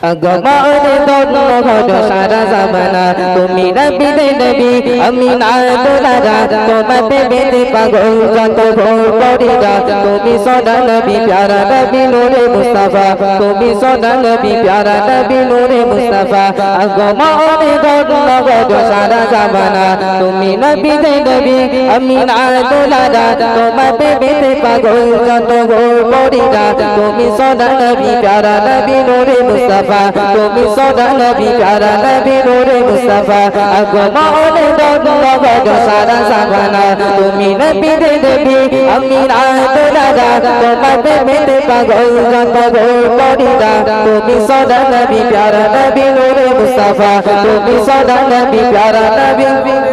আগমনে ধন্য ঘট সারা জামানা তুমি নবী দে নবী আমি না দোলারা তোমাতে বেদে পাগল যত ভোর করিরা তুমি সদা নবী প্যারা নবী নূরে মুস্তাফা তুমি সদা নবী প্যারা নবী নূরে মুস্তাফা আগমনে ধন্য ঘট সারা জামানা তুমি নবী দে নবী আমি না দোলারা তোমাতে বেদে পাগল যত ভোর করিরা তুমি সদা নবী প্যারা নবী নূরে মুস্তাফা তুমি সদা নবী প্যারা নবী নূরে মুস্তাফা আগমনে ধন্য ঘট সারা জামানা তুমি নবী দে নবী আমি না দোলারা তোমাতে বেদে পাগল যত ভোর করিরা তুমি সদা নবী প্যারা নবী নূরে মুস্তাফা তুমি সদা নবী প্যারা নবী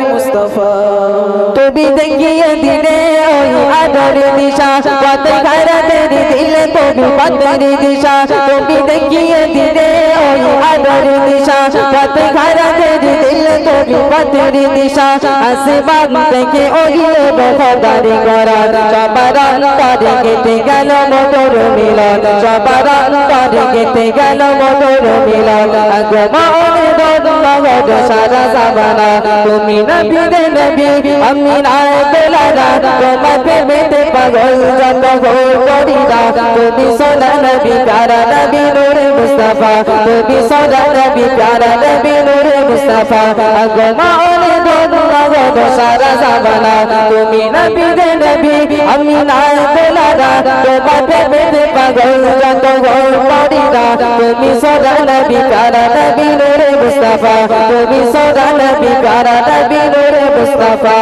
মুস্তাফা তুমি দেখিয়ে দিলে ওই আদর দিশা কত খারাতের দিলে তুমি পথের দিশা তুমি দেখিয়ে দিলে ওই আদর দিশা কত খারাতের দিলে তুমি পথের দিশা আসমান থেকে ওইলে বফাদারি করা সবার অন্তরে কেটে গেল মধুর মিলন সবার অন্তরে কেটে গেল মধুর মিলন আগমনে ধন্য ঘট সারা জামানা তুমি নবী দে নবী আমি না দোলারা তোমাতে বেদে পাগল যত ভোর করিরা তুমি সদা নবী প্যারা নবী নূরে মুস্তাফা তুমি সদা নবী প্যারা নবী নূরে মুস্তাফা আগমনে ধন্য ঘট সারা জামানা তুমি নবী দে নবী আমি না দোলারা তোমাতে বেদে পাগল যত ভোর করিরা তুমি সদা নবী প্যারা নবী নূরে মুস্তাফা তুমি সদা নবী প্যারা নবী নূরে মুস্তাফা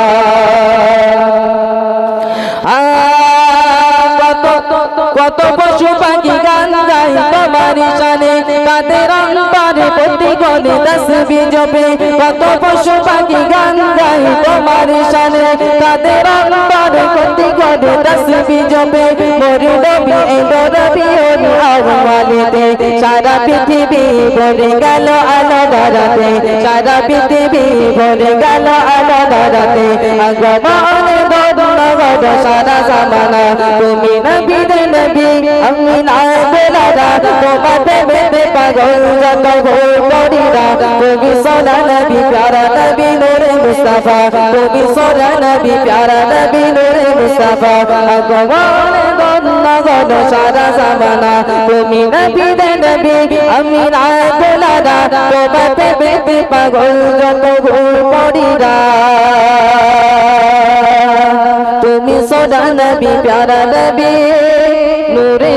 কত পশু পাখি গান গাই তোমার শানে তাদের অন্তরে প্রতিক্ষণে তাসবিহ জপে কত পশু পাখি গান গাই তোমার শানে তাদের অন্তরে প্রতিক্ষণে তাসবিহ জপে মোর নবী এলো রবিউল আউয়ালেতে সারা পৃথিবী ভরে গেল আলো ধারাতে সারা পৃথিবী ভরে গেল আলো ধারাতে আগমনে ধন্য ঘট সারা জামানা তুমি নবী দে নবী আমি না দোলারা তোমাতে বেদে পাগল যত ভোর করিরা তুমি সদা নবী প্যারা নবী নূরে মুস্তাফা তুমি সদা নবী প্যারা নবী নূরে মুস্তাফা আগমনে ধন্য ঘট সারা জামানা তুমি নবী দে নবী আমি না দোলারা তোমাতে বেদে পাগল যত ভোর করিরা তুমি সদা নবী প্যারা নবী নূরে